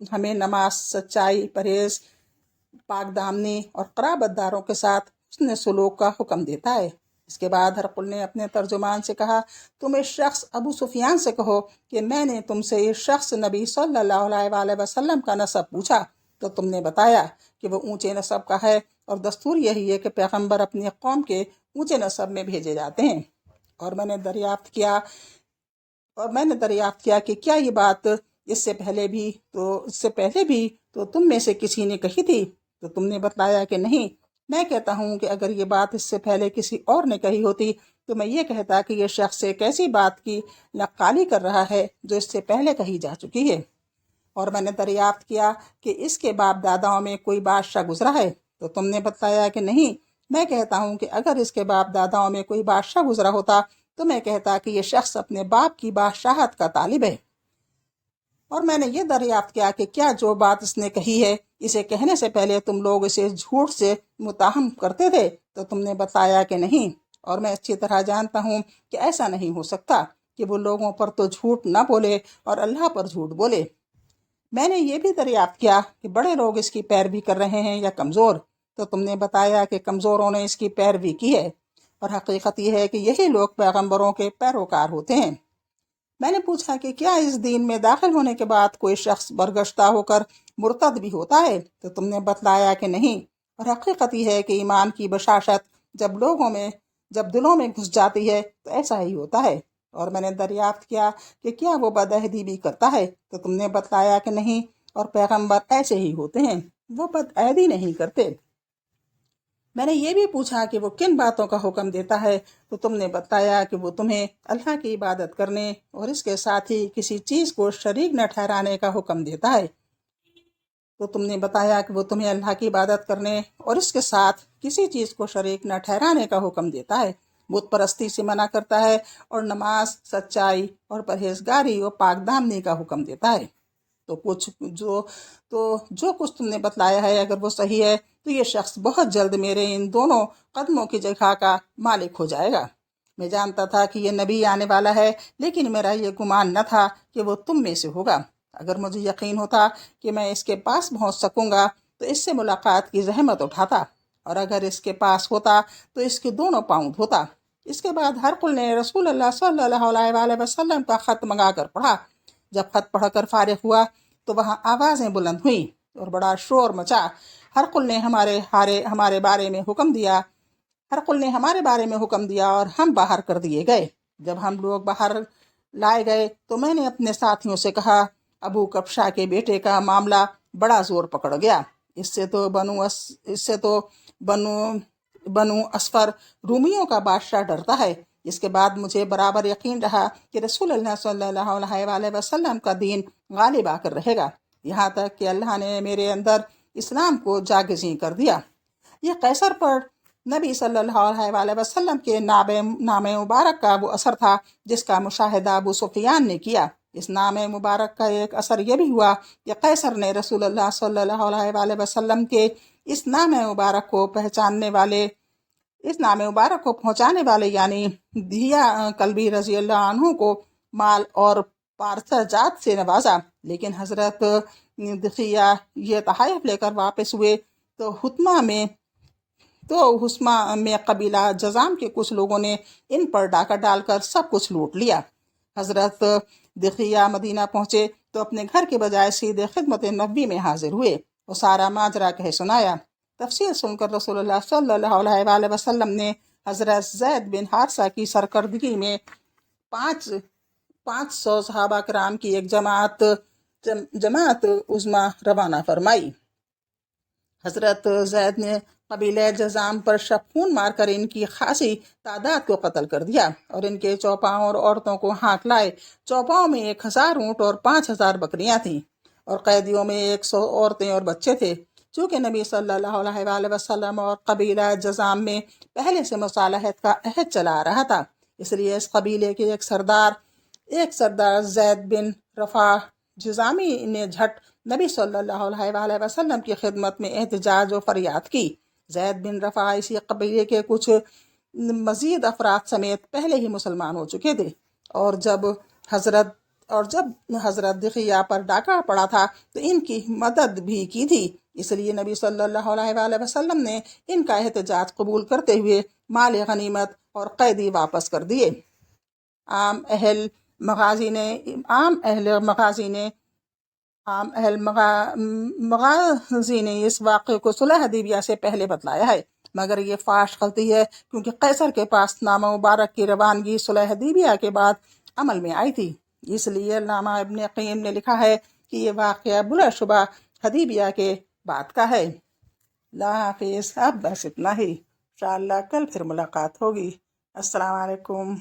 ہمیں نماز، سچائی، پرہیز، پاک دامنی اور قرابت داروں کے ساتھ حسن سلوک کا حکم دیتا ہے۔ اس کے بعد ہرقل نے اپنے ترجمان سے کہا، تم اس شخص ابو سفیان سے کہو کہ میں نے تم سے اس شخص نبی صلی اللہ علیہ وآلہ وسلم کا نسب پوچھا تو تم نے بتایا کہ وہ اونچے نسب کا ہے، اور دستور یہی ہے کہ پیغمبر اپنی قوم کے اونچے نسب میں بھیجے جاتے ہیں۔ اور میں نے دریافت کیا کہ کیا یہ بات اس سے پہلے بھی تو تم میں سے کسی نے کہی تھی؟ تو تم نے بتلایا کہ نہیں۔ میں کہتا ہوں کہ اگر یہ بات اس سے پہلے کسی اور نے کہی ہوتی تو میں یہ کہتا کہ یہ شخص ایک ایسی بات کی نقالی کر رہا ہے جو اس سے پہلے کہی جا چکی ہے۔ اور میں نے دریافت کیا کہ اس کے باپ داداؤں میں کوئی بادشاہ گزرا ہے تو تم نے بتلایا کہ نہیں۔ میں کہتا ہوں کہ اگر اس کے باپ داداؤں میں کوئی بادشاہ گزرا ہوتا تو میں کہتا کہ یہ شخص اپنے باپ کی بادشاہت کا طالب ہے۔ اور میں نے یہ دریافت کیا کہ کیا جو بات اس نے کہی ہے اسے کہنے سے پہلے تم لوگ اسے جھوٹ سے متہم کرتے تھے تو تم نے بتایا کہ نہیں۔ اور میں اچھی طرح جانتا ہوں کہ ایسا نہیں ہو سکتا کہ وہ لوگوں پر تو جھوٹ نہ بولے اور اللہ پر جھوٹ بولے۔ میں نے یہ بھی دریافت کیا کہ بڑے لوگ اس کی پیروی کر رہے ہیں یا کمزور، تو تم نے بتایا کہ کمزوروں نے اس کی پیروی کی ہے، اور حقیقت یہ ہے کہ یہی لوگ پیغمبروں کے پیروکار ہوتے ہیں۔ میں نے پوچھا کہ کیا اس دین میں داخل ہونے کے بعد کوئی شخص برگشتہ ہو کر مرتد بھی ہوتا ہے؟ تو تم نے بتلایا کہ نہیں۔ اور حقیقت یہ ہے کہ ایمان کی بشاشت جب دلوں میں گھس جاتی ہے تو ایسا ہی ہوتا ہے۔ اور میں نے دریافت کیا کہ کیا وہ بدعہدی بھی کرتا ہے؟ تو تم نے بتلایا کہ نہیں، اور پیغمبر ایسے ہی ہوتے ہیں، وہ بدعہدی نہیں کرتے۔ میں نے یہ بھی پوچھا کہ وہ کن باتوں کا حکم دیتا ہے؟ تو تم نے بتایا کہ وہ تمہیں اللہ کی عبادت کرنے اور اس کے ساتھ ہی کسی چیز کو شریک نہ ٹھہرانے کا حکم دیتا ہے۔ تو تم نے بتایا کہ وہ تمہیں اللہ کی عبادت کرنے اور اس کے ساتھ کسی چیز کو شریک نہ ٹھہرانے کا حکم دیتا ہے، بت پرستی سے منع کرتا ہے، اور نماز، سچائی اور پرہیزگاری اور پاک دامنی کا حکم دیتا ہے۔ جو کچھ تم نے بتلایا ہے اگر وہ صحیح ہے تو یہ شخص بہت جلد میرے ان دونوں قدموں کی جگہ کا مالک ہو جائے گا۔ میں جانتا تھا کہ یہ نبی آنے والا ہے، لیکن میرا یہ گمان نہ تھا کہ وہ تم میں سے ہوگا۔ اگر مجھے یقین ہوتا کہ میں اس کے پاس پہنچ سکوں گا تو اس سے ملاقات کی زحمت اٹھاتا، اور اگر اس کے پاس ہوتا تو اس کے دونوں پاؤں دھوتا۔ اس کے بعد ہرقل نے رسول اللہ صلی اللہ علیہ وآلہ وسلم کا خط منگا کر پڑھا۔ جب خط پڑھ کر فارغ ہوا تو وہاں آوازیں بلند ہوئیں اور بڑا شور مچا۔ ہرقل نے ہمارے بارے میں حکم دیا اور ہم باہر کر دیے گئے۔ جب ہم لوگ باہر لائے گئے تو میں نے اپنے ساتھیوں سے کہا، ابو کبشا کے بیٹے کا معاملہ بڑا زور پکڑ گیا۔ اس سے تو بنو اسفر رومیوں کا بادشاہ ڈرتا ہے۔ اس کے بعد مجھے برابر یقین رہا کہ رسول اللہ صلی اللہ علیہ وآلہ وسلم کا دین غالب آ کر رہے گا، یہاں تک کہ اللہ نے میرے اندر اسلام کو جاگزیں کر دیا۔ یہ قیصر پر نبی صلی اللہ علیہ وآلہ وسلم کے نام مبارک کا وہ اثر تھا جس کا مشاہدہ ابو سفیان نے کیا۔ اس نام مبارک کا ایک اثر یہ بھی ہوا کہ قیصر نے رسول اللہ صلی اللہ علیہ وآلہ وسلم کے اس نام مبارک کو پہنچانے والے یعنی دھیا کلبی رضی اللہ عنہ کو مال اور پارسا جات سے نوازا، لیکن حضرت دخیہ یہ تحائف لے کر واپس ہوئے تو حسمہ میں قبیلہ جزام کے کچھ لوگوں نے ان پر ڈاکہ ڈال کر سب کچھ لوٹ لیا۔ حضرت دخیہ مدینہ پہنچے تو اپنے گھر کے بجائے سیدھے خدمت نبی میں حاضر ہوئے اور سارا ماجرا کہہ سنایا۔ تفصیل سن کر رسول اللہ صلی اللہ علیہ وآلہ وسلم نے حضرت زید بن حارثہ کی سرکردگی میں 500 صحابہ کرام کی ایک جماعت عظمی روانہ فرمائی۔ حضرت زید نے قبیلہ جزام پر خون مار کر ان کی خاصی تعداد کو قتل کر دیا اور ان کے چوپاؤں اور عورتوں کو ہانک لائے۔ چوپاؤں میں 1000 اونٹ اور 5000 بکریاں تھیں، اور قیدیوں میں 100 عورتیں اور بچے تھے۔ چونکہ نبی صلی اللہ علیہ وآلہ وسلم اور قبیلہ جزام میں پہلے سے مصالحت کا عہد چلا آ رہا تھا، اس لیے اس قبیلے کے ایک سردار زید بن رفاع جزامی نے جھٹ نبی صلی اللہ علیہ وآلہ وسلم کی خدمت میں احتجاج و فریاد کی۔ زید بن رفاع اسی قبیلے کے کچھ مزید افراد سمیت پہلے ہی مسلمان ہو چکے تھے، اور جب حضرت اور جب حضرت دخیہ پر ڈاکہ پڑا تھا تو ان کی مدد بھی کی تھی، اس لیے نبی صلی اللہ علیہ وآلہ وسلم نے ان کا احتجاج قبول کرتے ہوئے مال غنیمت اور قیدی واپس کر دیے۔ عام اہل مغازی نے اس واقعے کو صلح حدیبیہ سے پہلے بتلایا ہے، مگر یہ فاش غلطی ہے کیونکہ قیصر کے پاس نامہ مبارک کی روانگی صلح حدیبیہ کے بعد عمل میں آئی تھی، اس لیے علامہ ابن قیم نے لکھا ہے کہ یہ واقعہ بلا شبہ حدیبیہ کے بعد کا ہے۔ اللہ حافظ، اب بس اتنا ہی، انشاءاللہ کل پھر ملاقات ہوگی۔ السلام علیکم۔